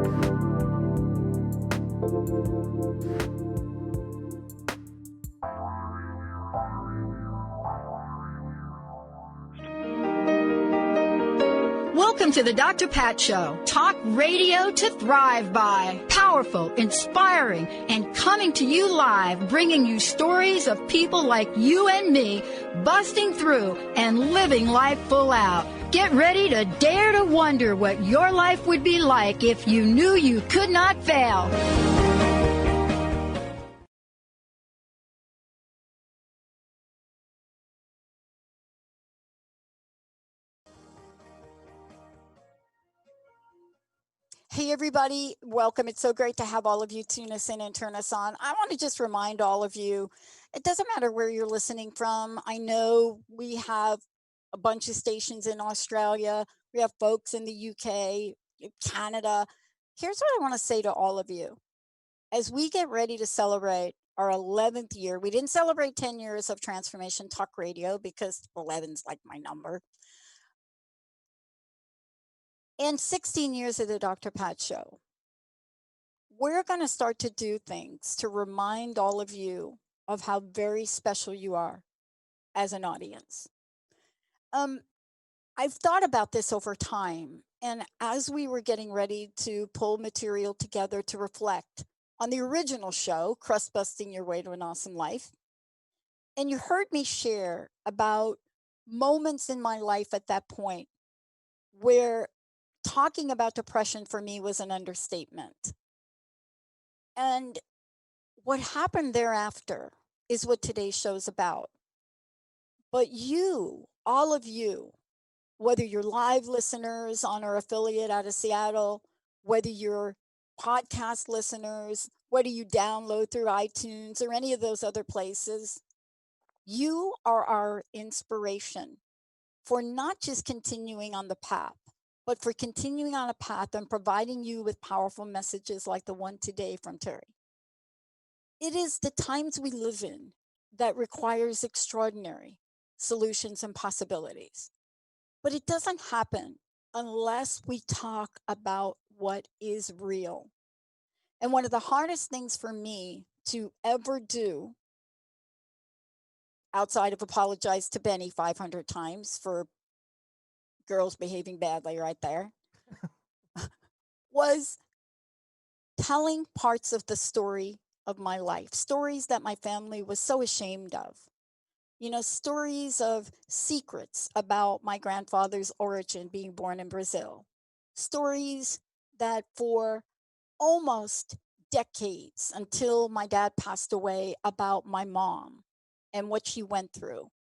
Welcome to the Dr. Pat Show. Talk radio to thrive by. Powerful, inspiring, and coming to you live, bringing you stories of people like you and me, busting through and living life full out. Get ready to dare to wonder what your life would be like if you knew you could not fail. Hey, everybody. Welcome. It's so great to have all of you tune us in and turn us on. I want to just remind all of you, it doesn't matter where you're listening from. I know we have a bunch of stations in Australia. We have folks in the UK, Canada. Here's what I want to say to all of you. As we get ready to celebrate our 11th year, we didn't celebrate 10 years of Transformation Talk Radio because 11's like my number. And 16 years of the Dr. Pat Show, we're going to start to do things to remind all of you of how very special you are as an audience. I've thought about this over time, and as we were getting ready to pull material together to reflect on the original show, Crust Busting Your Way to an Awesome Life, and you heard me share about moments in my life at that point where talking about depression for me was an understatement. And what happened thereafter is what today's show's about. But you, all of you, whether you're live listeners on our affiliate out of Seattle, whether you're podcast listeners, whether you download through iTunes or any of those other places, you are our inspiration for not just continuing on the path, but for continuing on a path and providing you with powerful messages like the one today from Terri. It is the times we live in that requires extraordinary solutions and possibilities. But it doesn't happen unless we talk about what is real. And one of the hardest things for me to ever do, outside of apologize to Benny 500 times for girls behaving badly right there, was telling parts of the story of my life, stories that my family was so ashamed of. You know, stories of secrets about my grandfather's origin being born in Brazil. Stories that for almost decades until my dad passed away about my mom and what she went through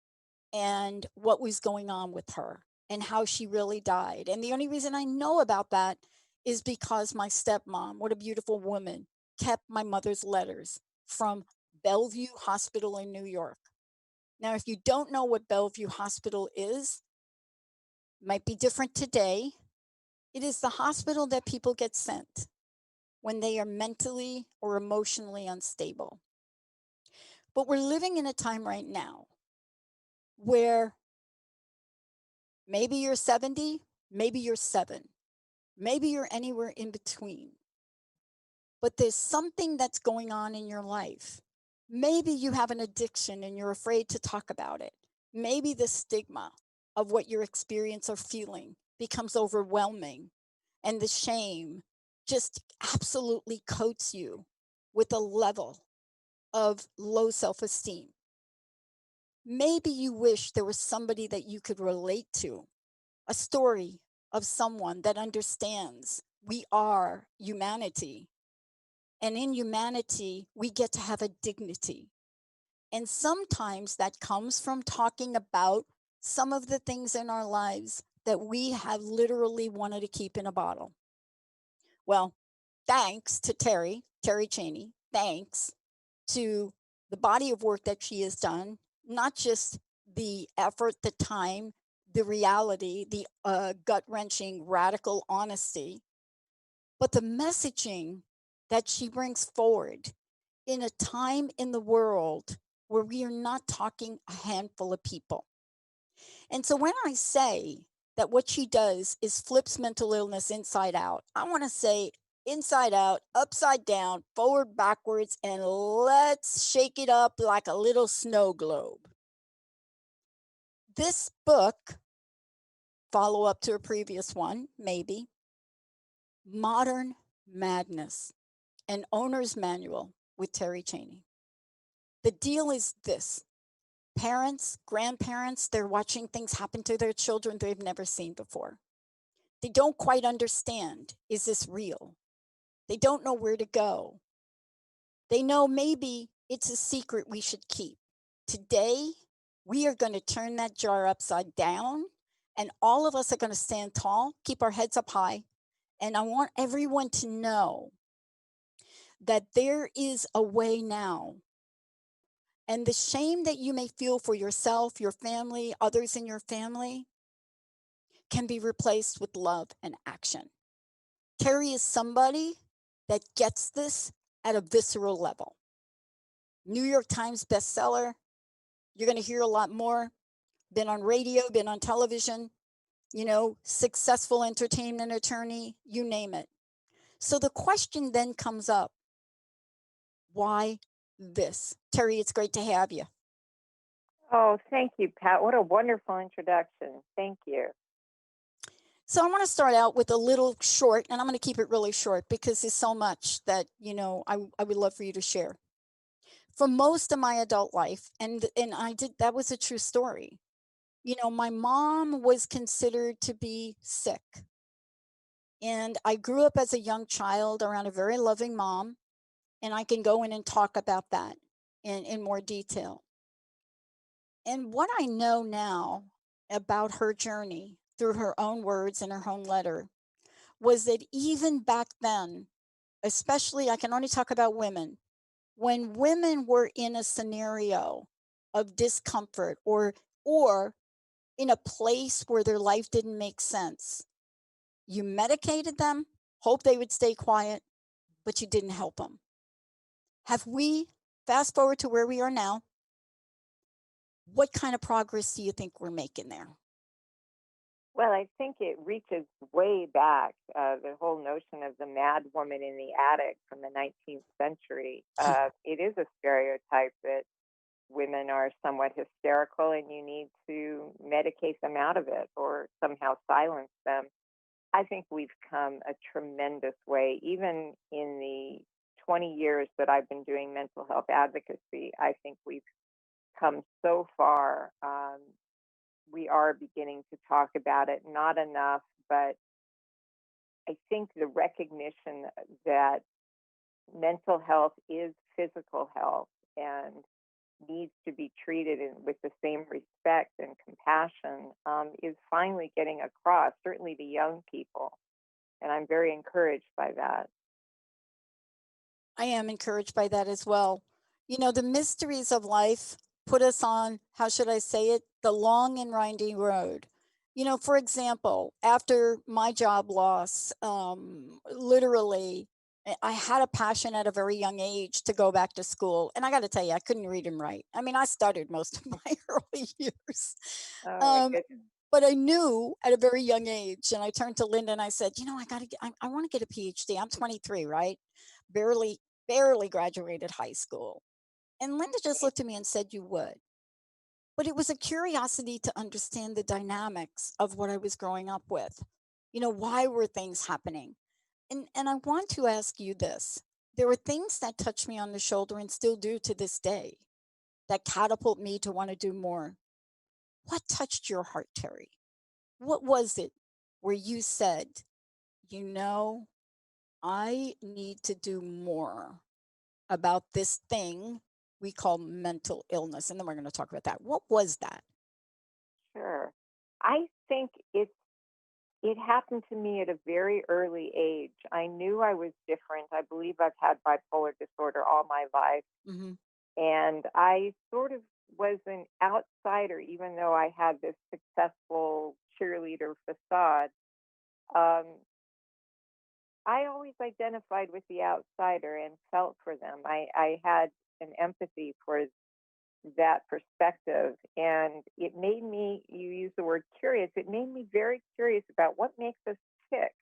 and what was going on with her and how she really died. And the only reason I know about that is because my stepmom, what a beautiful woman, kept my mother's letters from Bellevue Hospital in New York. Now, if you don't know what Bellevue Hospital is, might be different today. It is the hospital that people get sent when they are mentally or emotionally unstable. But we're living in a time right now where maybe you're 70, maybe you're 7, maybe you're anywhere in between. But there's something that's going on in your life. Maybe you have an addiction and you're afraid to talk about it. Maybe the stigma of what you're experiencing or feeling becomes overwhelming, and the shame just absolutely coats you with a level of low self-esteem. Maybe you wish there was somebody that you could relate to, a story of someone that understands we are humanity. And in humanity, we get to have a dignity. And sometimes that comes from talking about some of the things in our lives that we have literally wanted to keep in a bottle. Well, thanks to Terri Cheney, thanks to the body of work that she has done, not just the effort, the time, the reality, the gut-wrenching, radical honesty, but the messaging that she brings forward in a time in the world where we are not talking a handful of people. And so when I say that what she does is flips mental illness inside out, I want to say inside out, upside down, forward, backwards, and let's shake it up like a little snow globe. This book, follow up to a previous one, maybe, Modern Madness, an owner's manual with Terri Cheney. The deal is this: parents, grandparents, they're watching things happen to their children they've never seen before. They don't quite understand, is this real? They don't know where to go. They know maybe it's a secret we should keep. Today, we are going to turn that jar upside down, and all of us are going to stand tall, keep our heads up high. And I want everyone to know that there is a way now. And the shame that you may feel for yourself, your family, others in your family can be replaced with love and action. Terri is somebody that gets this at a visceral level. New York Times bestseller. You're going to hear a lot more. Been on radio, been on television, successful entertainment attorney, you name it. So the question then comes up, why this? Terri, it's great to have you. Oh, thank you, Pat. What a wonderful introduction. Thank you. So I want to start out with a little short, and I'm going to keep it really short because there's so much that, I would love for you to share. For most of my adult life, and that was a true story. My mom was considered to be sick. And I grew up as a young child around a very loving mom, and I can go in and talk about that in more detail. And what I know now about her journey through her own words and her own letter was that even back then, especially I can only talk about women, when women were in a scenario of discomfort or in a place where their life didn't make sense, you medicated them, hope they would stay quiet, but you didn't help them. Have we, fast forward to where we are now, what kind of progress do you think we're making there? Well, I think it reaches way back. The whole notion of the mad woman in the attic from the 19th century. It is a stereotype that women are somewhat hysterical and you need to medicate them out of it or somehow silence them. I think we've come a tremendous way. Even in the 20 years that I've been doing mental health advocacy, I think we've come so far. We are beginning to talk about it, not enough, but I think the recognition that mental health is physical health and needs to be treated with the same respect and compassion is finally getting across, certainly to young people. And I'm very encouraged by that. I am encouraged by that as well. The mysteries of life put us on, how should I say it, the long and winding road. For example, after my job loss, literally, I had a passion at a very young age to go back to school. And I got to tell you, I couldn't read and write. I mean, I stuttered most of my early years. Oh, my goodness. But I knew at a very young age, and I turned to Linda and I said, I want to get a PhD. I'm 23, right? Barely graduated high school. And Linda just looked at me and said, you would. But it was a curiosity to understand the dynamics of what I was growing up with. Why were things happening? And I want to ask you this. There were things that touched me on the shoulder and still do to this day that catapult me to want to do more. What touched your heart, Terri? What was it where you said, I need to do more about this thing we call mental illness? And then we're going to talk about that. What was that? Sure. I think it happened to me at a very early age. I knew I was different. I believe I've had bipolar disorder all my life. Mm-hmm. And I sort of was an outsider, even though I had this successful cheerleader facade. I always identified with the outsider and felt for them. I had an empathy for that perspective. And it made me, you use the word curious, it made me very curious about what makes us tick.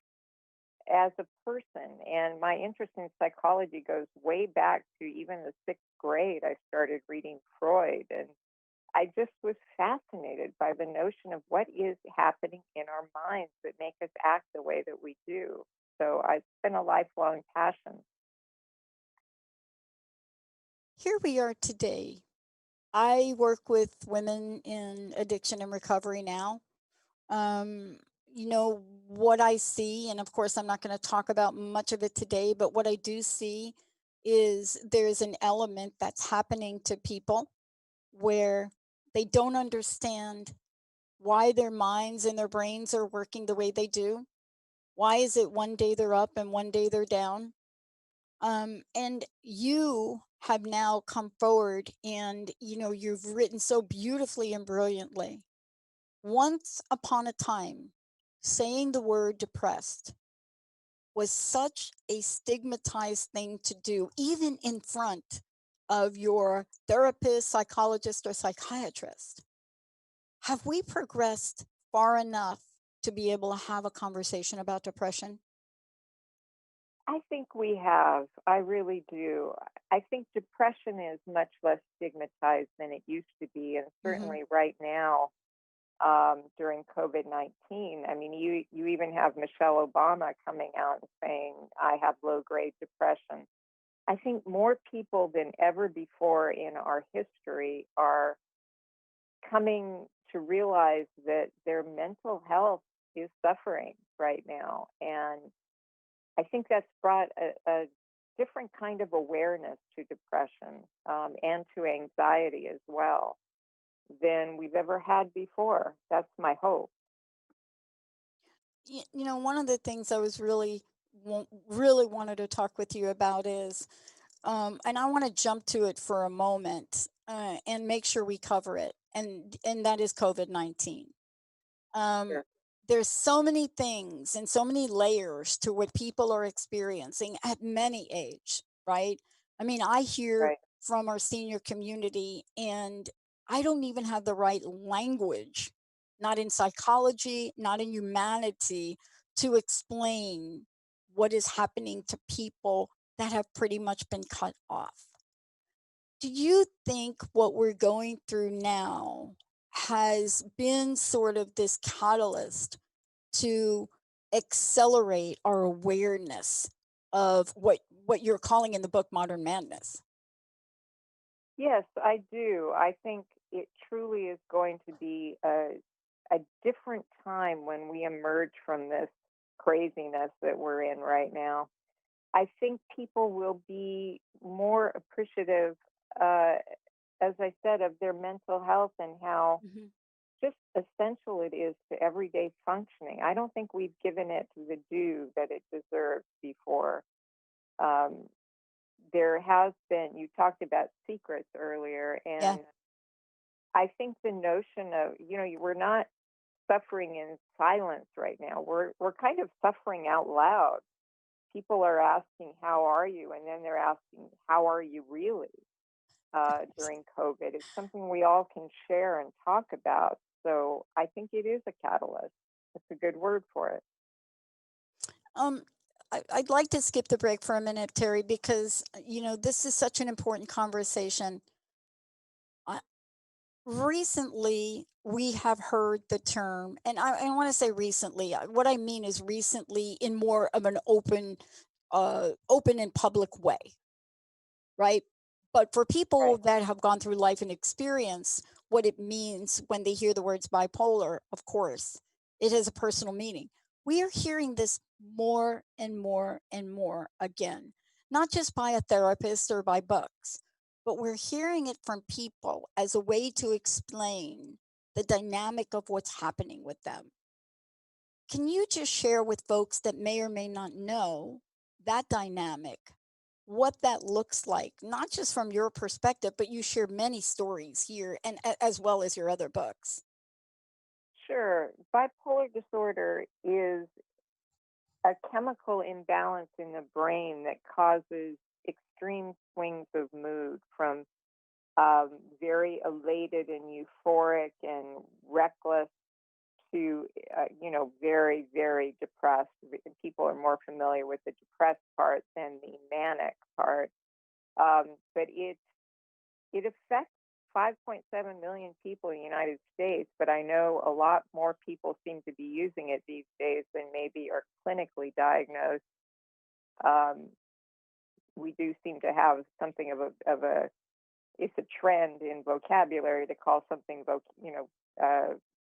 as a person. And my interest in psychology goes way back to even the sixth grade. I started reading Freud, and I just was fascinated by the notion of what is happening in our minds that make us act the way that we do. So it's been a lifelong passion. Here we are today. I work with women in addiction and recovery now. Um, what I see, and of course, I'm not going to talk about much of it today, but what I do see is there's an element that's happening to people where they don't understand why their minds and their brains are working the way they do. Why is it one day they're up and one day they're down? And you have now come forward and you've written so beautifully and brilliantly. Once upon a time, saying the word depressed was such a stigmatized thing to do, even in front of your therapist, psychologist, or psychiatrist. Have we progressed far enough to be able to have a conversation about depression? I think we have. I really do. I think depression is much less stigmatized than it used to be. And Hmm. certainly right now, during COVID-19, I mean, you even have Michelle Obama coming out and saying, I have low grade depression. I think more people than ever before in our history are coming to realize that their mental health is suffering right now. And I think that's brought a different kind of awareness to depression, and to anxiety as well, than we've ever had before. That's my hope. One of the things I was really wanted to talk with you about is, and I want to jump to it for a moment and make sure we cover it, and that is COVID-19. Um, Sure. there's so many things and so many layers to what people are experiencing at many age, right? I mean, I hear Right. from our senior community, and I don't even have the right language, not in psychology, not in humanity, to explain what is happening to people that have pretty much been cut off. Do you think what we're going through now has been sort of this catalyst to accelerate our awareness of what you're calling in the book modern madness? Yes, I do. I think it truly is going to be a different time when we emerge from this craziness that we're in right now. I think people will be more appreciative, uh, as I said, of their mental health and how Mhm. just essential it is to everyday functioning. I don't think we've given it the due that it deserves before. Um, there has been, you talked about secrets earlier, Yeah. and I think the notion of, we're not suffering in silence right now. We're kind of suffering out loud. People are asking, "How are you?" And then they're asking, "How are you really?" During COVID, it's something we all can share and talk about. So I think it is a catalyst. It's a good word for it. Um, I'd like to skip the break for a minute, Terry, because this is such an important conversation. I, Recently, we have heard the term, and I want to say recently. What I mean is recently in more of an open and public way, right? But for people Right. that have gone through life and experience what it means when they hear the words bipolar, of course, it has a personal meaning. We are hearing this more and more and more again, not just by a therapist or by books, but we're hearing it from people as a way to explain the dynamic of what's happening with them. Can you just share with folks that may or may not know that dynamic, what that looks like, not just from your perspective, but you share many stories here and as well as your other books. Sure. Bipolar disorder is a chemical imbalance in the brain that causes extreme swings of mood from very elated and euphoric and reckless to, very, very depressed. People are more familiar with the depressed part than the manic part. But it affects 5.7 million people in the United States, but I know a lot more people seem to be using it these days than maybe are clinically diagnosed. We do seem to have something of a it's a trend in vocabulary to call something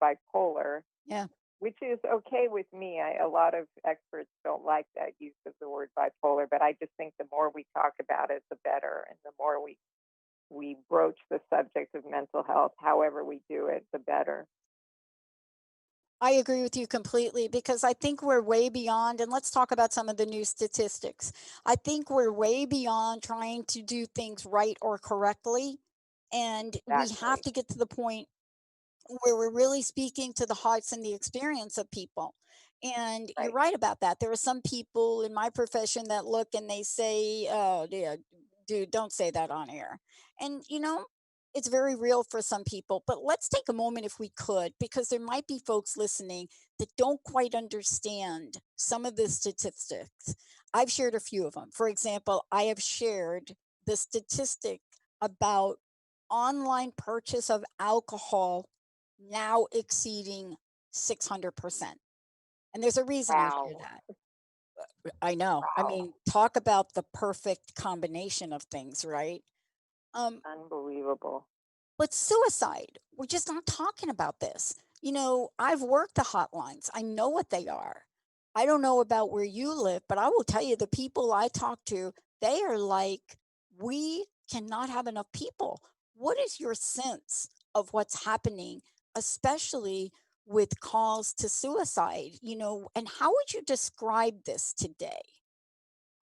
bipolar. Yeah. Which is okay with me. A lot of experts don't like that use of the word bipolar, but I just think the more we talk about it, the better, and the more we broach the subject of mental health, however we do it, the better. I agree with you completely because I think we're way beyond, and let's talk about some of the new statistics. I think we're way beyond trying to do things right or correctly. And we have Exactly. to get to the point where we're really speaking to the hearts and the experience of people. And you're Right. right about that. There are some people in my profession that look and they say, "Oh, yeah, dude, don't say that on air." And, it's very real for some people. But let's take a moment, if we could, because there might be folks listening that don't quite understand some of the statistics. I've shared a few of them. For example, I have shared the statistic about online purchase of alcohol now exceeding 600%. And there's a reason I share Wow. that. I know. I Wow. mean, talk about the perfect combination of things, right? Um, Unbelievable. but suicide, we're just not talking about this. I've worked the hotlines, I know what they are. I don't know about where you live, but I will tell you the people I talk to, they are like, we cannot have enough people. What is your sense of what's happening, especially with calls to suicide? And how would you describe this today?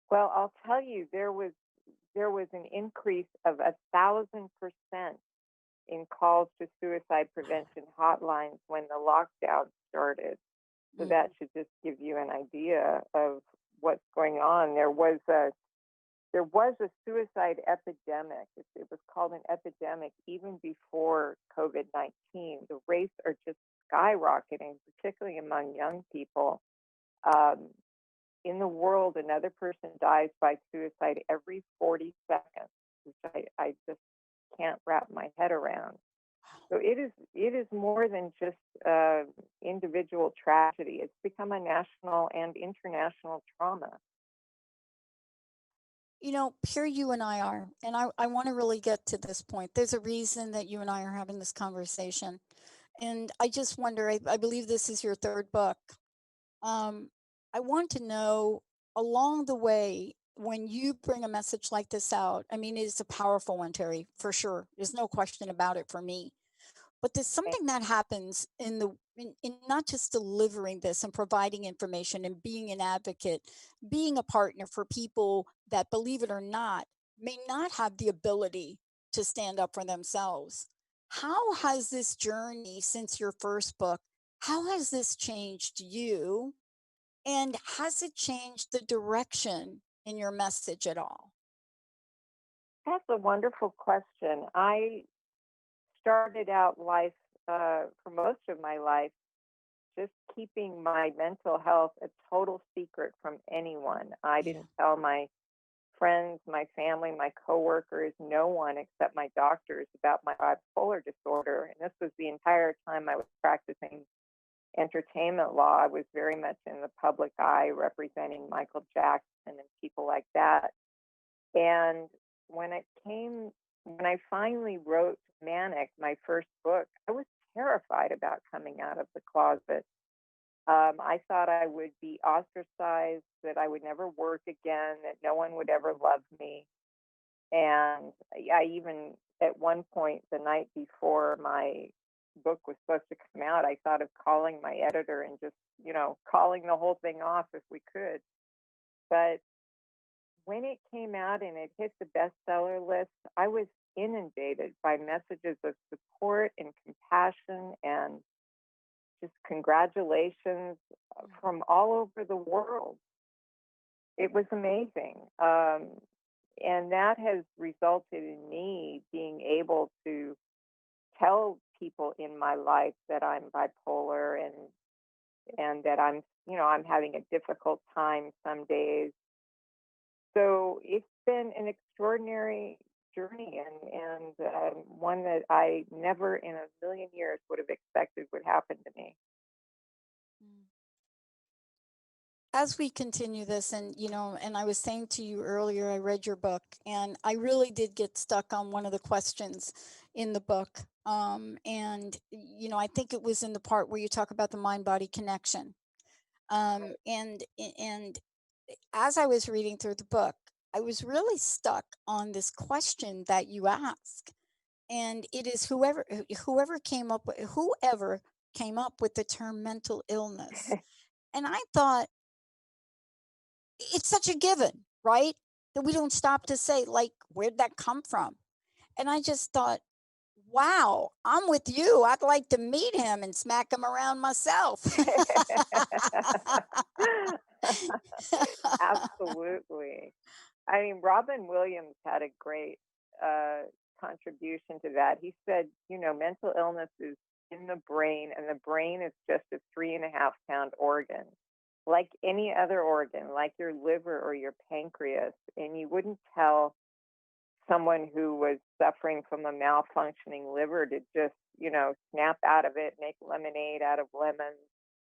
Well, I'll tell you, there was an increase of 1,000% in calls to suicide prevention hotlines when the lockdown started. So that Mhm. should just give you an idea of what's going on. There was a suicide epidemic. It was called an epidemic even before COVID-19. The rates are just skyrocketing, particularly among young people. Um, in the world, another person dies by suicide every 40 seconds, which I just can't wrap my head around. So it is more than just individual tragedy. It's become a national and international trauma. Here you and I are, and I want to really get to this point. There's a reason that you and I are having this conversation. And I just wonder, I believe this is your third book. Um, I want to know along the way, when you bring a message like this out, I mean, it's a powerful one, Terry, for sure. There's no question about it for me. But there's Okay. something that happens in not just delivering this and providing information and being an advocate, being a partner for people that, believe it or not, may not have the ability to stand up for themselves. How has this journey since your first book, how has this changed you? And has it changed the direction in your message at all? That's a wonderful question. I started out life, for most of my life, just keeping my mental health a total secret from anyone. I Yeah. didn't tell my friends, my family, my coworkers, no one except my doctors about my bipolar disorder. And this was the entire time I was practicing entertainment law. I was very much in the public eye representing Michael Jackson and people like that. And when it came, when I finally wrote Manic, my first book, I was terrified about coming out of the closet. I thought I would be ostracized, that I would never work again, that no one would ever love me. And I even, at one point, the night before my book was supposed to come out, I thought of calling my editor and just, calling the whole thing off if we could. But when it came out and it hit the bestseller list, I was inundated by messages of support and compassion and just congratulations from all over the world. It was amazing. And that has resulted in me being able to tell people in my life that I'm bipolar and that I'm having a difficult time some days. So it's been an extraordinary journey and one that I never in a million years would have expected would happen to me. As we continue this, and I was saying to you earlier, I read your book and I really did get stuck on one of the questions in the book. I think it was in the part where you talk about the mind body connection. And as I was reading through the book, I was really stuck on this question that you ask. And it is whoever came up with the term mental illness. And I thought, it's such a given, right? That we don't stop to say, like, where'd that come from? And I just thought, wow, I'm with you. I'd like to meet him and smack him around myself. Absolutely. I mean, Robin Williams had a great contribution to that. He said, mental illness is in the brain, and the brain is just a 3.5-pound organ, like any other organ, like your liver or your pancreas. And you wouldn't tell someone who was suffering from a malfunctioning liver to just, snap out of it, make lemonade out of lemons.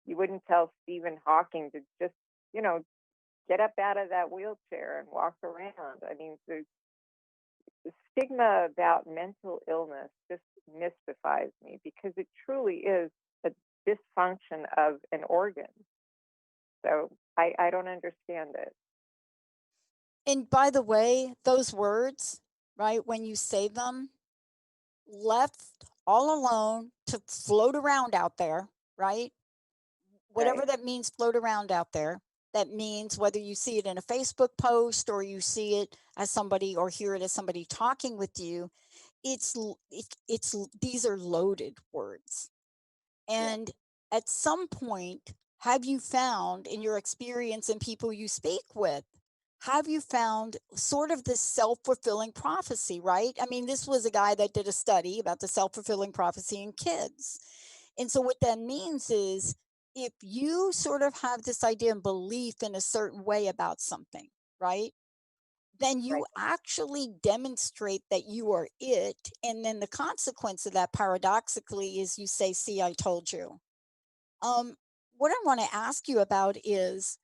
You wouldn't tell Stephen Hawking to just, get up out of that wheelchair and walk around. I mean, the stigma about mental illness just mystifies me because it truly is a dysfunction of an organ. So I don't understand it. And by the way, those words, right, when you say them, left all alone to float around out there, right? Whatever Right. that means, float around out there. That means whether you see it in a Facebook post or you see it as somebody or hear it as somebody talking with you, these are loaded words. Yeah. And at some point, have you found in your experience and people you speak with, have you found sort of this self-fulfilling prophecy, right? I mean, this was a guy that did a study about the self-fulfilling prophecy in kids. And so what that means is if you sort of have this idea and belief in a certain way about something, right? Then you Right. actually demonstrate that you are it. And then the consequence of that paradoxically is you say, see, I told you. What I want to ask you about is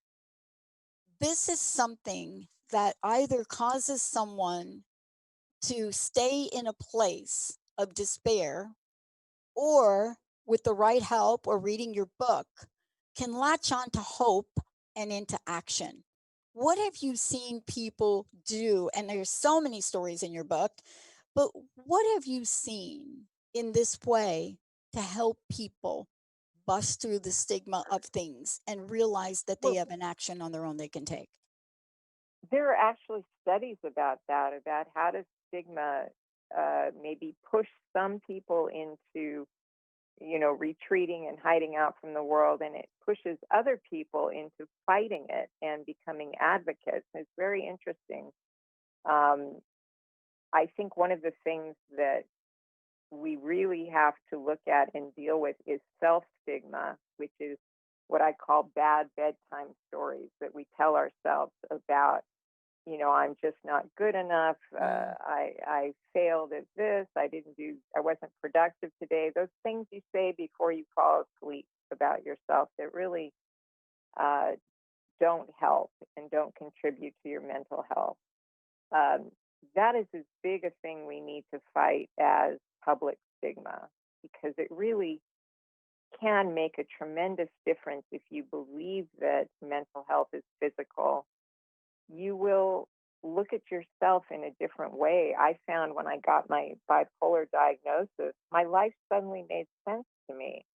this is something that either causes someone to stay in a place of despair or with the right help or reading your book can latch on to hope and into action. What have you seen people do? And there's so many stories in your book, but what have you seen in this way to help people bust through the stigma of things and realize that they Well, have an action on their own they can take? there are actually studies about that, about how does stigma maybe push some people into, retreating and hiding out from the world, and it pushes other people into fighting it and becoming advocates. It's very interesting. Um, I think one of the things that we really have to look at and deal with is self-stigma, which is what I call bad bedtime stories that we tell ourselves about, I'm just not good enough. I failed at this. I wasn't productive today. Those things you say before you fall asleep about yourself that really uh, don't help and don't contribute to your mental health. Um, that is as big a thing we need to fight as public stigma because it really can make a tremendous difference if you believe that mental health is physical. You will look at yourself in a different way. I found when I got my bipolar diagnosis, my life suddenly made sense to me.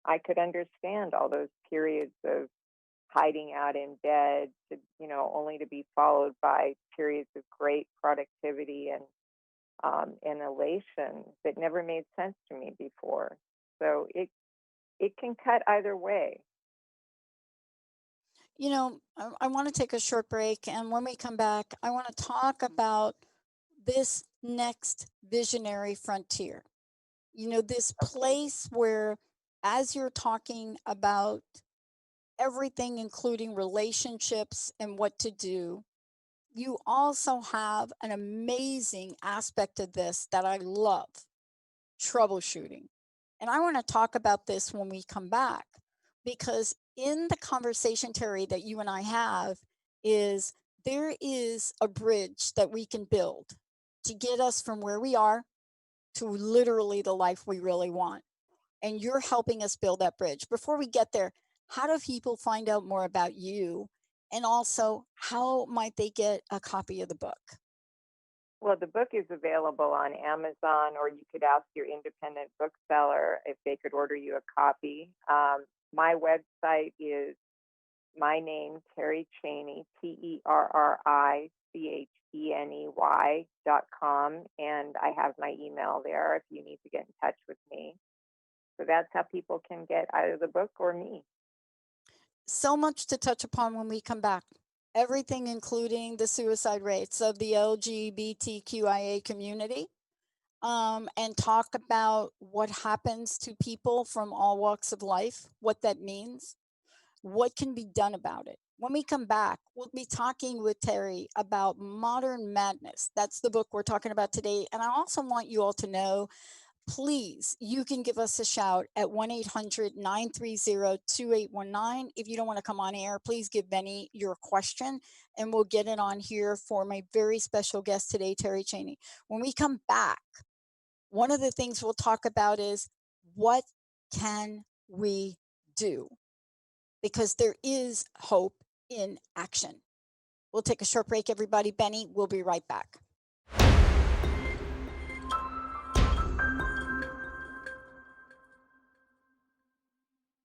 I could understand all those periods of hiding out in bed to, only to be followed by periods of great productivity and elation that never made sense to me before. So it can cut either way. I want to take a short break. And when we come back, I want to talk about this next visionary frontier. This Okay. place where, as you're talking about everything, including relationships and what to do, you also have an amazing aspect of this that I love: troubleshooting. And I want to talk about this when we come back, because in the conversation, Terry, that you and I have, is there is a bridge that we can build to get us from where we are to literally the life we really want. And you're helping us build that bridge. Before we get there, how do people find out more about you? And also, how might they get a copy of the book? Well, the book is available on Amazon, or you could ask your independent bookseller if they could order you a copy. My website is my name, Terri Cheney, TerriCheney.com, and I have my email there if you need to get in touch with me. So that's how people can get either the book or me. So much to touch upon when we come back. Everything, including the suicide rates of the LGBTQIA community, and talk about what happens to people from all walks of life, what that means, what can be done about it. When we come back, we'll be talking with Terri about Modern Madness. That's the book we're talking about today. And I also want you all to know, please, you can give us a shout at 1-800-930-2819. If you don't want to come on air, please give Benny your question and we'll get it on here for my very special guest today, Terri Cheney. When we come back, one of the things we'll talk about is, what can we do? Because there is hope in action. We'll take a short break, everybody. Benny, we'll be right back.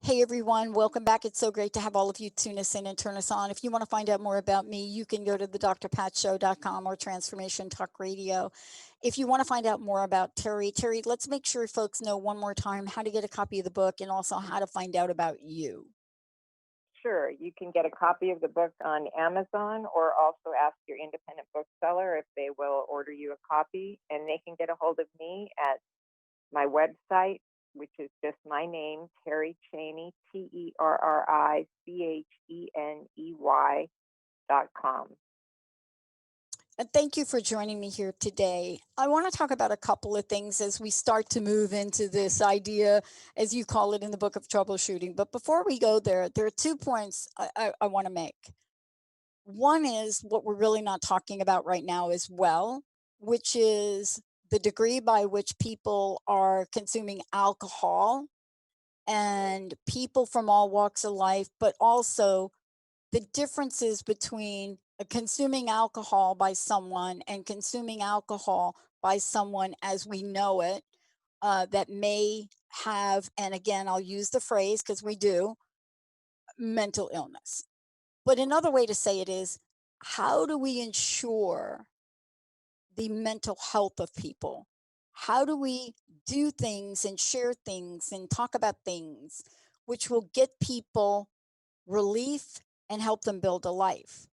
Hey everyone, welcome back. It's so great to have all of you tune us in and turn us on. If you want to find out more about me, you can go to the drpatshow.com or Transformation Talk Radio. If you want to find out more about Terri, let's make sure folks know one more time how to get a copy of the book and also how to find out about you. Sure, you can get a copy of the book on Amazon, or also ask your independent bookseller if they will order you a copy. And they can get a hold of me at my website, which is just my name, Terri Cheney, TerriCheney.com. And thank you for joining me here today. I want to talk about a couple of things as we start to move into this idea, as you call it in the book, of troubleshooting. But before we go there are 2 points I want to make. One is what we're really not talking about right now as well, which is the degree by which people are consuming alcohol, and people from all walks of life, but also the differences between consuming alcohol by someone and consuming alcohol by someone as we know it, that may have, and again, I'll use the phrase because we do, mental illness. But another way to say it is, how do we ensure the mental health of people? How do we do things and share things and talk about things which will get people relief and help them build a life?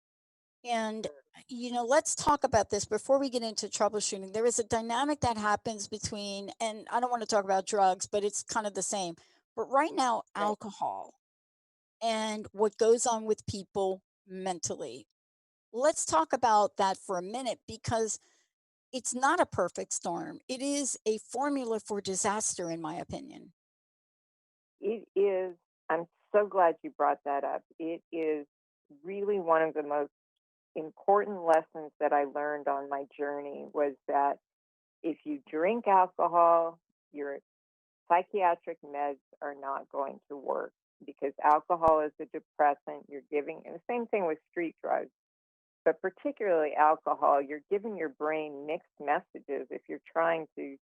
And, let's talk about this before we get into troubleshooting. There is a dynamic that happens between, and I don't want to talk about drugs, but it's kind of the same. But right now, Right. alcohol and what goes on with people mentally. Let's talk about that for a minute, because it's not a perfect storm. It is a formula for disaster, in my opinion. It is, I'm so glad you brought that up. It is really one of the most important lessons that I learned on my journey, was that if you drink alcohol, your psychiatric meds are not going to work, because alcohol is a depressant. You're giving, and the same thing with street drugs, but particularly alcohol, you're giving your brain mixed messages. If you're trying to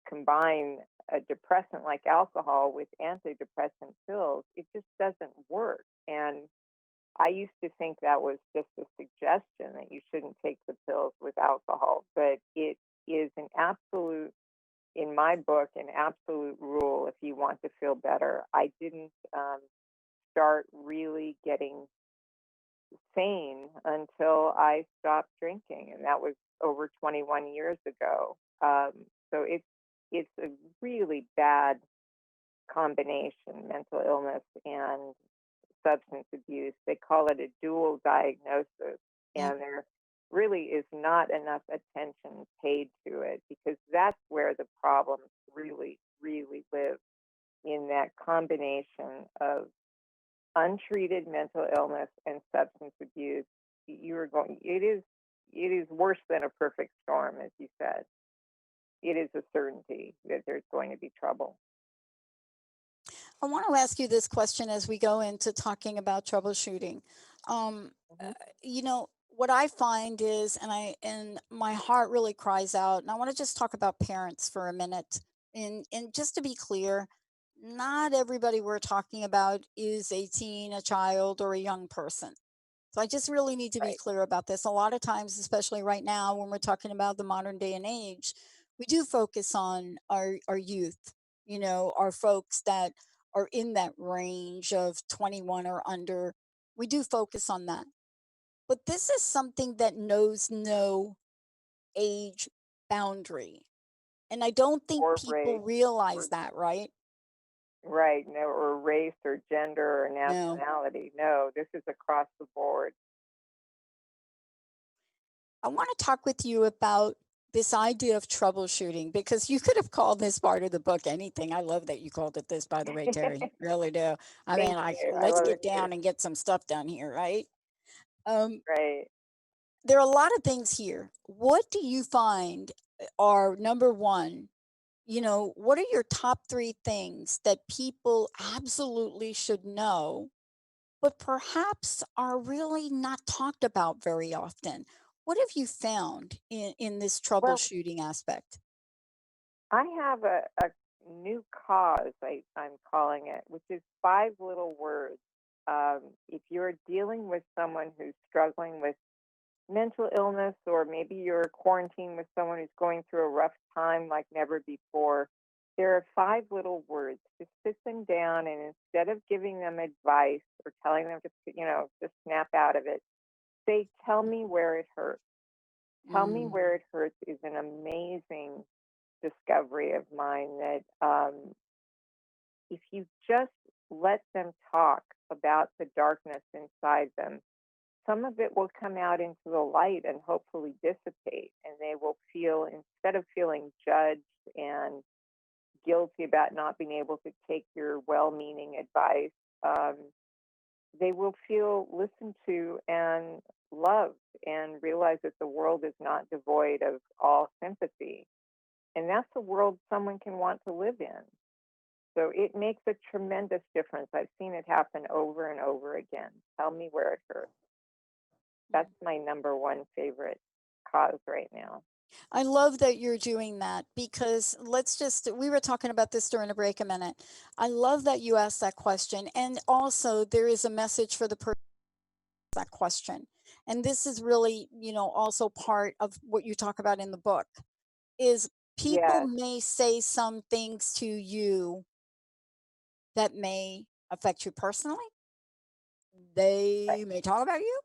combine a depressant like alcohol with antidepressant pills, it just doesn't work. And I used to think that was just a suggestion that you shouldn't take the pills with alcohol, but it is an absolute, in my book, an absolute rule if you want to feel better. I didn't start really getting sane until I stopped drinking, and that was over 21 years ago. So it's a really bad combination, mental illness and substance abuse. They call it a dual diagnosis, Yeah. and there really is not enough attention paid to it, because that's where the problems really, really live, in that combination of untreated mental illness and substance abuse. It is worse than a perfect storm, as you said. It is a certainty that there's going to be trouble. I want to ask you this question as we go into talking about troubleshooting. Um, uh, Mhm. what I find is, and my heart really cries out, and I want to just talk about parents for a minute. And just to be clear, not everybody we're talking about is a teen, a child, or a young person. So I just really need to be Right. clear about this. A lot of times, especially right now, when we're talking about the modern day and age, we do focus on our youth, our folks that are in that range of 21 or under. We do focus on that. But this is something that knows no age boundary. And I don't think Or people race, realize or that, right? right, no, or race, or gender, or No. nationality. No, this is across the board. I want to talk with you about this idea of troubleshooting because you could have called this part of the book anything. I love that you called it this, by the way, Terry. Really do. I mean, Thank like, you. I let's love it get too. down and get some stuff done here, right? Um, Right. there are a lot of things here. What do you find are number one? What are your top three things that people absolutely should know, but perhaps are really not talked about very often? What have you found in this Well, troubleshooting aspect? I have a new cause, I'm calling it, which is five little words. If you're dealing with someone who's struggling with mental illness, or maybe you're quarantined with someone who's going through a rough time like never before, there are five little words. Just sit them down, and instead of giving them advice or telling them to, just snap out of it, say, "Tell me where it hurts." "Tell me Mm, where it hurts" is an amazing discovery of mine, that if you just let them talk about the darkness inside them, some of it will come out into the light and hopefully dissipate. And they will feel, instead of feeling judged and guilty about not being able to take your well meaning advice, um, they will feel listened to and loved, and realize that the world is not devoid of all sympathy. And that's a world someone can want to live in. So it makes a tremendous difference. I've seen it happen over and over again. Tell me where it hurts. mm. That's my number one favorite cause right now. I love that you're doing that because we were talking about this during a break a minute. I love that you asked that question. And also, there is a message for the person that question. And this is really, also part of what you talk about in the book is people Yes, may say some things to you that may affect you personally. right. They may talk about you.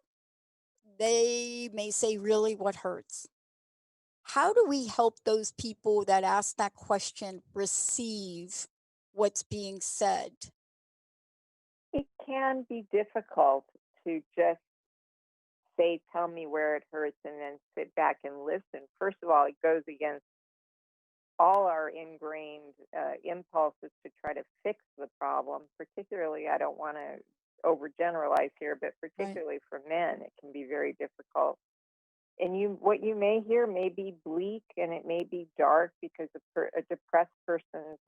They may say really what hurts. How do we help those people that ask that question receive what's being said? It can be difficult to just say, "Tell me where it hurts," and then sit back and listen. First of all, it goes against all our ingrained impulses to try to fix the problem. Particularly, I don't want to overgeneralize here, but Right. particularly for men, it can be very difficult. And what you may hear may be bleak, and it may be dark, because a depressed person's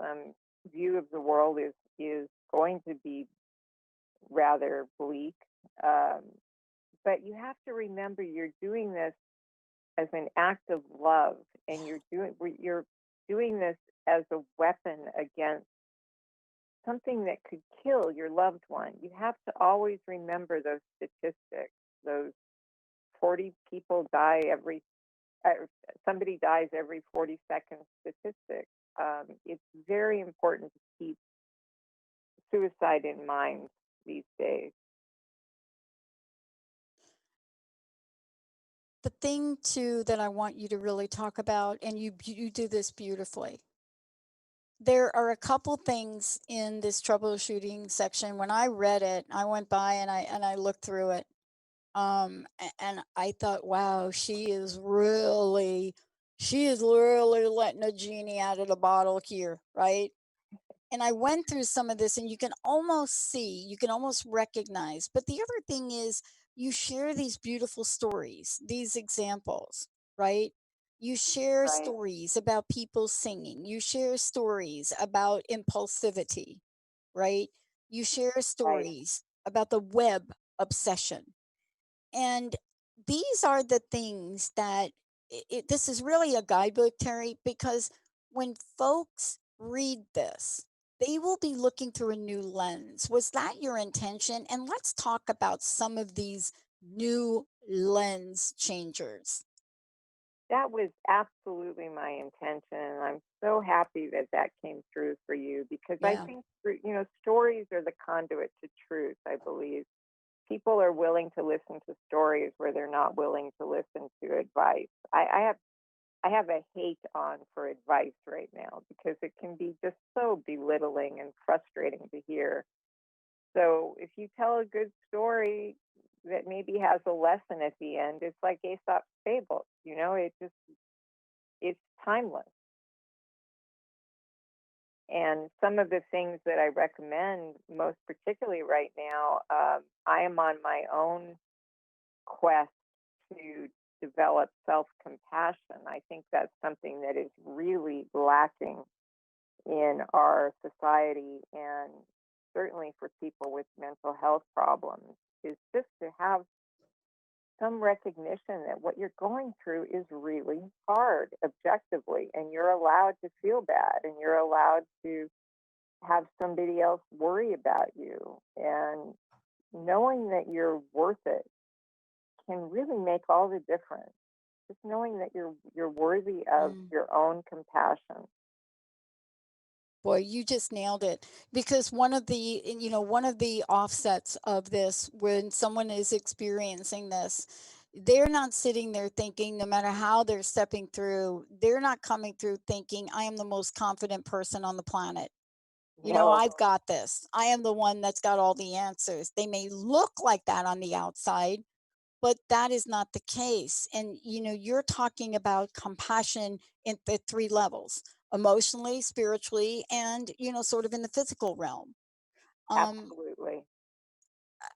view of the world is going to be rather bleak. Um, but you have to remember, you're doing this as an act of love, and you're doing this as a weapon against something that could kill your loved one. You have to always remember those statistics. Those 40 people die every uh, somebody dies every 40 seconds statistic. It's very important to keep suicide in mind these days. The thing too that I want you to really talk about, and you do this beautifully, There are a couple things in this troubleshooting section. When I read it, I went by and I looked through it. And I thought, wow, she is really letting a genie out of the bottle here, right? And I went through some of this and you can almost see, you can almost recognize. But the other thing is, you share these beautiful stories, these examples, right? You share Right, stories about people singing, you share stories about impulsivity, right? You share right. stories about the web obsession. And these are the things that this is really a guidebook, Terry, because when folks read this, they will be looking through a new lens. Was that your intention? And let's talk about some of these new lens changers. That was absolutely my intention, and I'm so happy that that came through for you because I Yeah. think, stories are the conduit to truth, I believe. People are willing to listen to stories where they're not willing to listen to advice. I have a hate on for advice right now because it can be just so belittling and frustrating to hear. So if you tell a good story that maybe has a lesson at the end, it's like Aesop's fables. It's timeless. And some of the things that I recommend, most particularly right now, I am on my own quest to develop self compassion. I think that's something that is really lacking in our society, and certainly for people with mental health problems, is just to have some recognition that what you're going through is really hard objectively, and you're allowed to feel bad, and you're allowed to have somebody else worry about you. And knowing that you're worth it can really make all the difference. Just knowing that you're worthy of Mm. your own compassion. Boy, you just nailed it. Because one of the offsets of this, when someone is experiencing this, they're not sitting there thinking, no matter how they're stepping through, they're not coming through thinking, I am the most confident person on the planet. No, I've got this. I am the one that's got all the answers. They may look like that on the outside, but that is not the case. And, you're talking about compassion in the three levels: emotionally, spiritually, and, sort of in the physical realm. Um, absolutely.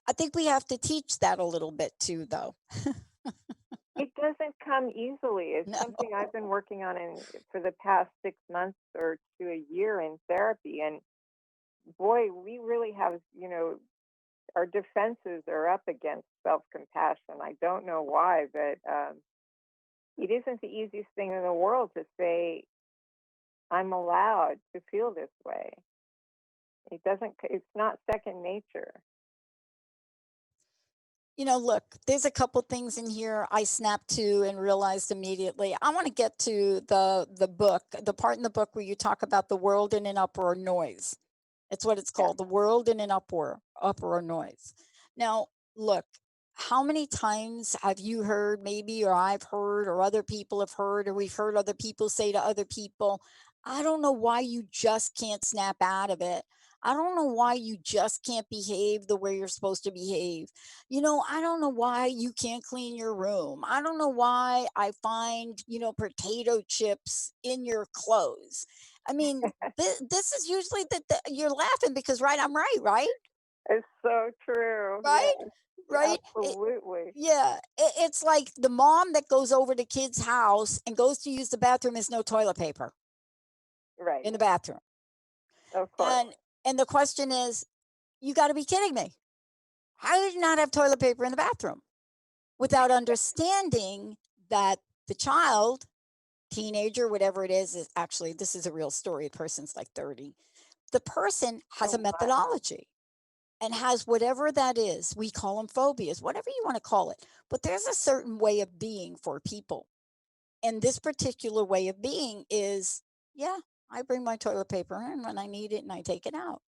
I think we have to teach that a little bit too, though. It doesn't come easily. It's No. something I've been working on for the past 6 months or to a year in therapy. And boy, we really have, our defenses are up against self compassion. I don't know why, but it isn't the easiest thing in the world to say, I'm allowed to feel this way. It's not second nature. Look, there's a couple things in here I snapped to and realized immediately. I want to get to the book, the part in the book where you talk about the world in an uproar noise. It's what it's Yeah. called, the world in an uproar noise. Now, look, how many times have you heard, maybe, or I've heard, or other people have heard, or we've heard other people say to other people, I don't know why you just can't snap out of it. I don't know why you just can't behave the way you're supposed to behave. I don't know why you can't clean your room. I don't know why I find, potato chips in your clothes. I mean, this is usually you're laughing because, right, I'm right, right? It's so true. Right? Yes, Right? absolutely. Yeah. It's like the mom that goes over the kid's house and goes to use the bathroom, has no toilet paper Right. in the bathroom. Of course. And the question is, you got to be kidding me. How did you not have toilet paper in the bathroom? Without understanding that the child, teenager, whatever it is actually, this is a real story. The person's like 30. The person has a Oh, my. methodology and has whatever that is. We call them phobias, whatever you want to call it. But there's a certain way of being for people. And this particular way of being is, yeah, I bring my toilet paper in when I need it and I take it out.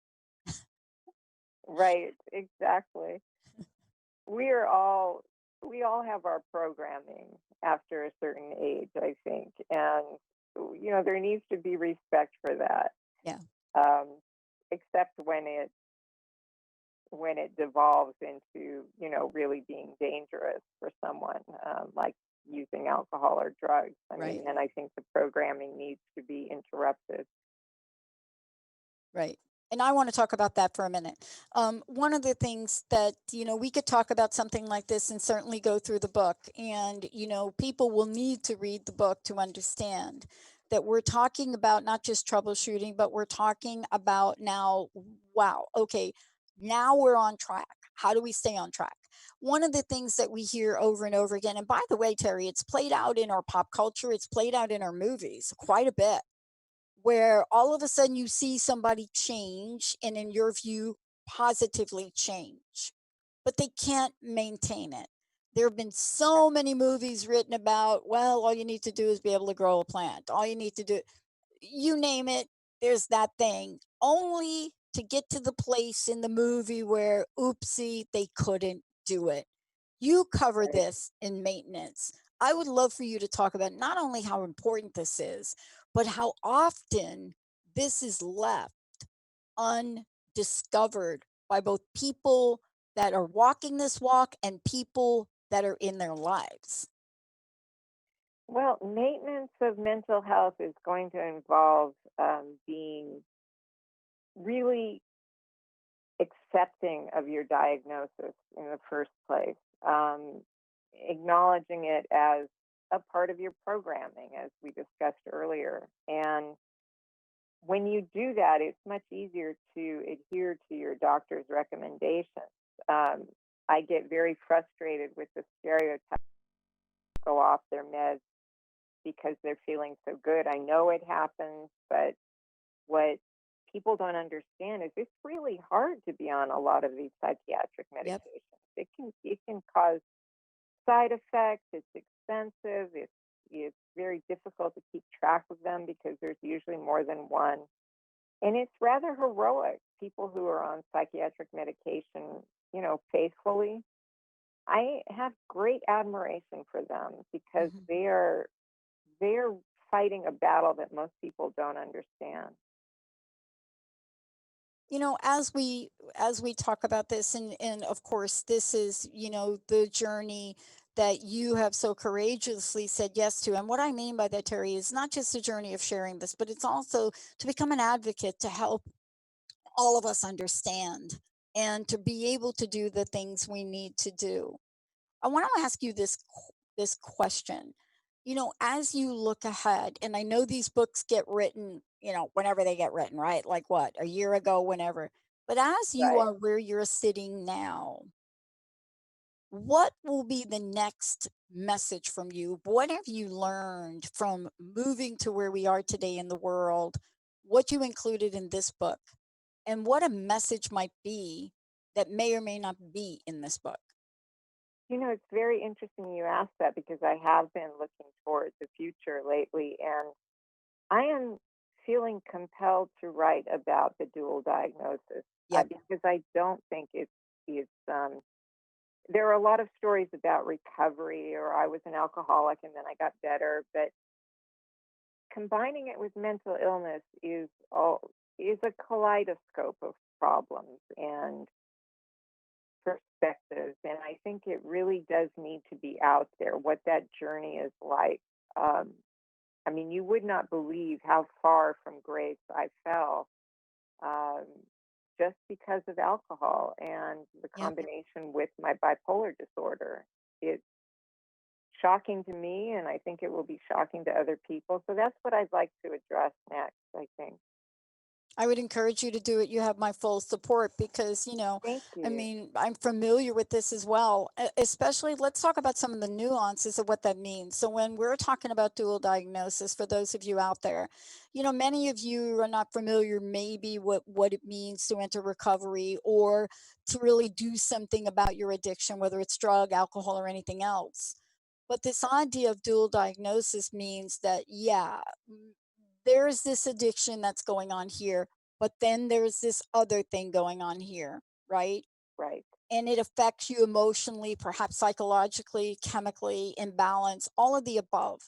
Right. Exactly. We are all we all have our programming after a certain age, I think, and there needs to be respect for that. Yeah. Except when it devolves into, really being dangerous for someone, like using alcohol or drugs. I Right. mean, and I think the programming needs to be interrupted. Right. And I want to talk about that for a minute. One of the things that, we could talk about something like this and certainly go through the book. And, people will need to read the book to understand that we're talking about not just troubleshooting, but we're talking about now, wow, okay, now we're on track. How do we stay on track? One of the things that we hear over and over again, and by the way, Terry, it's played out in our pop culture, it's played out in our movies quite a bit, where all of a sudden you see somebody change and in your view positively change, but they can't maintain it. There have been so many movies written about, well, all you need to do is be able to grow a plant, all you need to do, you name it, there's that thing, only to get to the place in the movie where oopsie they couldn't do it. You cover Right. this in maintenance. I would love for you to talk about not only how important this is, but how often this is left undiscovered by both people that are walking this walk and people that are in their lives. Well, maintenance of mental health is going to involve being really accepting of your diagnosis in the first place, acknowledging it as a part of your programming, as we discussed earlier. And when you do that, it's much easier to adhere to your doctor's recommendations. Um, I get very frustrated with the stereotype go off their meds because they're feeling so good. I know it happens, but what people don't understand is it's really hard to be on a lot of these psychiatric Yep. medications. It can cause side effects. It's expensive. It's very difficult to keep track of them because there's usually more than one. And it's rather heroic. People who are on psychiatric medication, faithfully, I have great admiration for them because Mhm. they're fighting a battle that most people don't understand. As we talk about this, and of course this is, the journey that you have so courageously said yes to. And what I mean by that, Terry, is not just a journey of sharing this, but it's also to become an advocate to help all of us understand and to be able to do the things we need to do. I want to ask you this question. As you look ahead, and I know these books get written, whenever they get written, right? Like what, a year ago, whenever. But as you Right. are where you're sitting now, what will be the next message from you? What have you learned from moving to where we are today in the world? What you included in this book, and what a message might be that may or may not be in this book? It's very interesting you asked that because I have been looking towards the future lately, and I am feeling compelled to write about the dual diagnosis Yep. because I don't think it's there are a lot of stories about recovery, or I was an alcoholic and then I got better, but combining it with mental illness is a kaleidoscope of problems and perspectives, and I think it really does need to be out there what that journey is like. Um, I mean, you would not believe how far from grace I fell, um, just because of alcohol and the Yep. combination with my bipolar disorder. It's shocking to me, and I think it will be shocking to other people. So that's what I'd like to address next, I think. I would encourage you to do it. You have my full support because, Thank I you. mean, I'm familiar with this as well. Especially, let's talk about some of the nuances of what that means. So, when we're talking about dual diagnosis, for those of you out there, many of you are not familiar, maybe, what it means to enter recovery or to really do something about your addiction, whether it's drug, alcohol, or anything else. But this idea of dual diagnosis means that, yeah, there's this addiction that's going on here, but then there's this other thing going on here, right? Right. And it affects you emotionally, perhaps psychologically, chemically, imbalance, all of the above.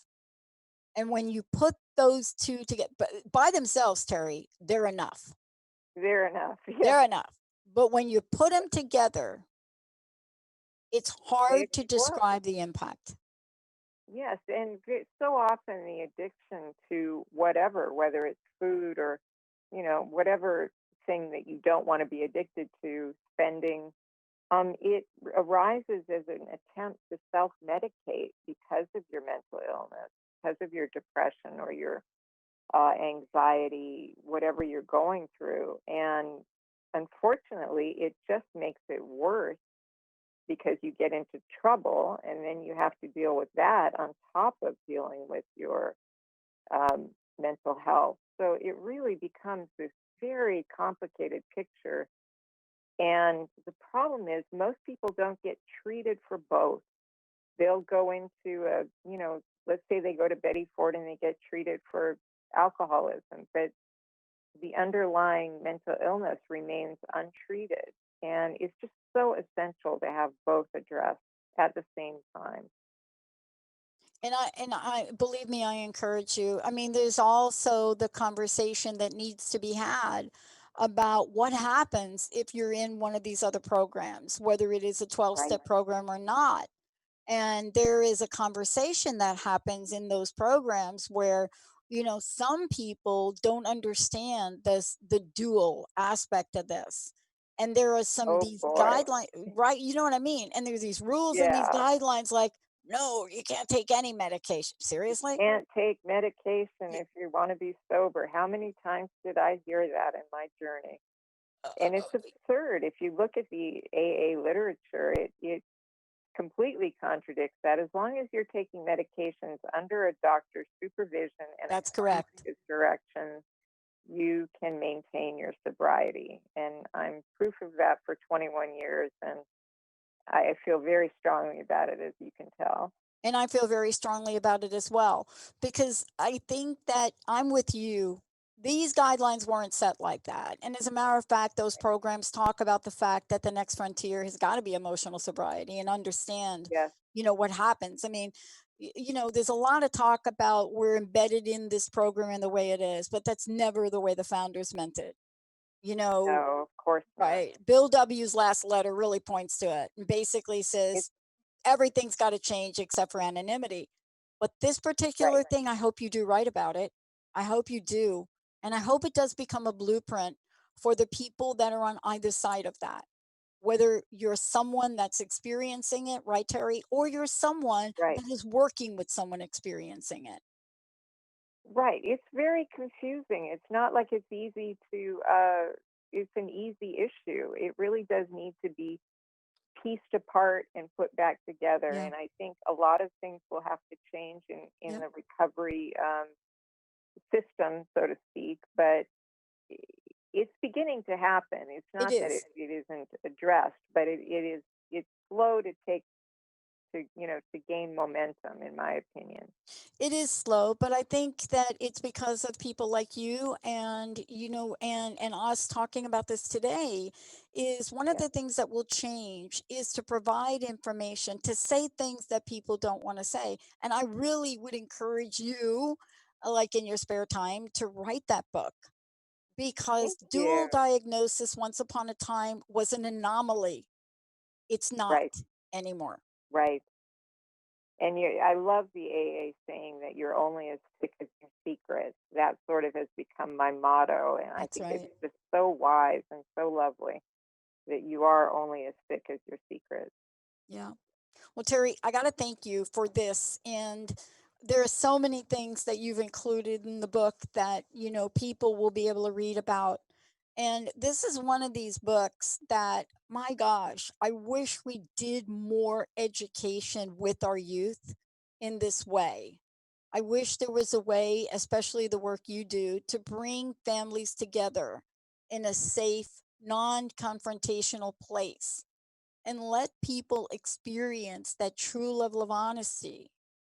And when you put those two together, by themselves, Terri, they're enough. They're enough. They're Yes, enough. But when you put them together, it's they hard to explode. describe the impact. Yes, and so often the addiction to whatever, whether it's food or, whatever thing that you don't want to be addicted to, spending, it arises as an attempt to self-medicate because of your mental illness, because of your depression or your anxiety, whatever you're going through. And unfortunately, it just makes it worse because you get into trouble and then you have to deal with that on top of dealing with your mental health. So it really becomes this very complicated picture. And the problem is, most people don't get treated for both. They'll go into let's say they go to Betty Ford and they get treated for alcoholism, but the underlying mental illness remains untreated. And it's just so essential to have both addressed at the same time. And I believe me, I encourage you. I mean, there's also the conversation that needs to be had about what happens if you're in one of these other programs, whether it is a 12 Right. step program or not. And there is a conversation that happens in those programs where, some people don't understand the dual aspect of this. And there are some of Oh these boy. guidelines, right? You know what I mean? And there's these rules and these Yeah. guidelines like, no, you can't take any medication. Seriously? Can't take medication Y- if you want to be sober. How many times did I hear that in my journey? uh, uh, And it's uh, absurd. If you look at the AA literature, it completely contradicts that. As long as you're taking medications under a doctor's supervision and That's according to correct. his directions, you can maintain your sobriety. And I'm proof of that for 21 years. And I feel very strongly about it, as you can tell. And I feel very strongly about it as well, because I think that I'm with you. These guidelines weren't set like that. And as a matter of fact, those programs talk about the fact that the next frontier has got to be emotional sobriety and understand, Yes, what happens. I mean, there's a lot of talk about we're embedded in this program and the way it is, but that's never the way the founders meant it. You know, no, of course not. right. Bill W.'s last letter really points to it and basically It's says everything's got to change except for anonymity. But this right. particular thing, I hope you do right about it. I hope you do. And I hope it does become a blueprint for the people that are on either side of that. Whether you're someone that's experiencing it, right, Terri, or you're someone Right. that is working with someone experiencing it. Right. It's very confusing. It's not like it's easy to, it's an easy issue. It really does need to be pieced apart and put back together. Yeah. And I think a lot of things will have to change in Yep. the recovery system, so to speak. But it's beginning to happen. It's It not that is. it isn't addressed, but it's slow to take to gain momentum, in my opinion. It is slow, but I think that it's because of people like you and and us talking about this today is one of Yeah. the things that will change is to provide information, to say things that people don't want to say. And I really would encourage you, like in your spare time, to write that book because Thank you. dual diagnosis once upon a time was an anomaly. It's not Right. anymore. Right. And I love the AA saying that you're only as sick as your secret. That sort of has become my motto. And I That's think it's right. just so wise and so lovely that you are only as sick as your secret. Yeah. Well, Terri, I got to thank you for this. And there are so many things that you've included in the book that, people will be able to read about. And this is one of these books that, my gosh, I wish we did more education with our youth in this way. I wish there was a way, especially the work you do, to bring families together in a safe, non confrontational place and let people experience that true level of honesty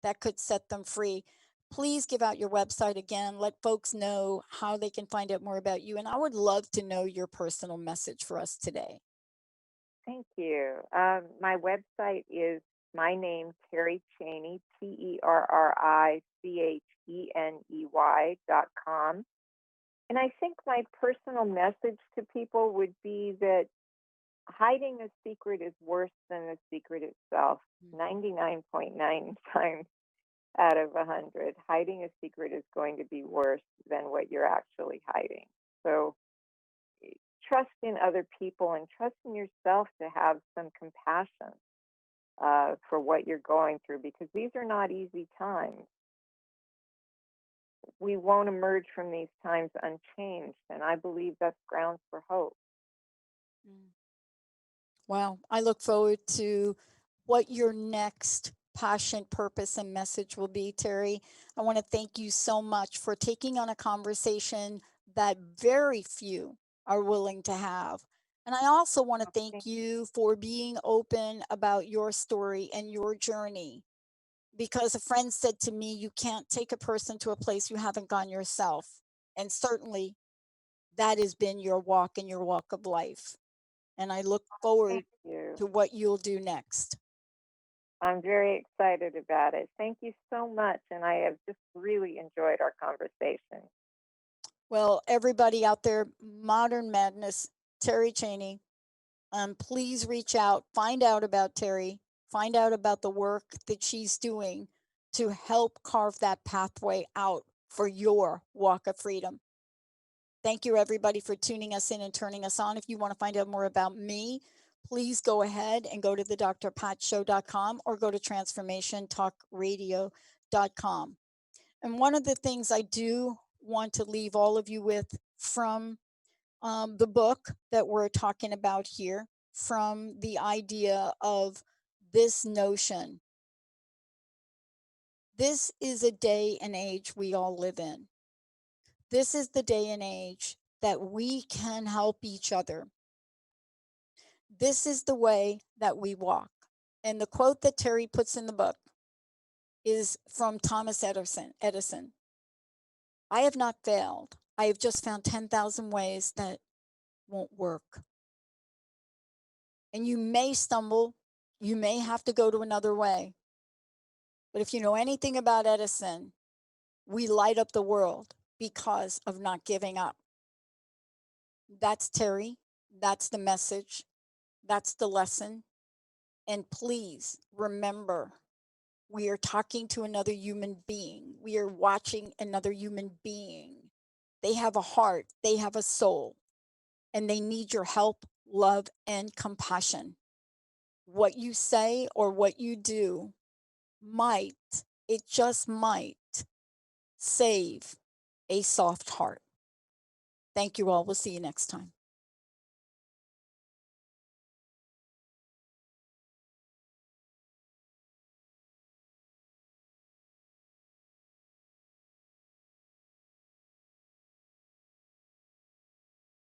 that could set them free. Please give out your website again. Let folks know how they can find out more about you. And I would love to know your personal message for us today. Thank you. My website is my name, Terri Cheney, Terricheney, Cheney.com. And I think my personal message to people would be that hiding a secret is worse than the secret itself. 99.9 times out of 100, hiding a secret is going to be worse than what you're actually hiding. So trust in other people and trust in yourself to have some compassion for what you're going through, because these are not easy times. We won't emerge from these times unchanged, and I believe that's grounds for hope. Wow. I look forward to what your next passion, purpose, and message will be, Terri. I want to thank you so much for taking on a conversation that very few are willing to have. And I also want to thank you for being open about your story and your journey. Because a friend said to me, you can't take a person to a place you haven't gone yourself. And certainly that has been your walk and your walk of life. And I look forward to what you'll do next. I'm very excited about it. Thank you so much. And I have just really enjoyed our conversation. Well, everybody out there, Modern Madness, Terri Cheney, please reach out, find out about Terri, find out about the work that she's doing to help carve that pathway out for your walk of freedom. Thank you, everybody, for tuning us in and turning us on. If you want to find out more about me, please go ahead and go to the drpatshow.com or go to transformationtalkradio.com. And one of the things I do want to leave all of you with from the book that we're talking about here, from the idea of this notion. This is a day and age we all live in. This is the day and age that we can help each other. This is the way that we walk. And the quote that Terri puts in the book is from Thomas Edison. I have not failed. I have just found 10,000 ways that won't work. And you may stumble. You may have to go to another way. But if you know anything about Edison, we light up the world because of not giving up. That's Terri. That's the message. That's the lesson. And please remember, we are talking to another human being. We are watching another human being. They have a heart, they have a soul, and they need your help, love, and compassion. What you say or what you do might, it just might, save a soft heart. Thank you all. We'll see you next time.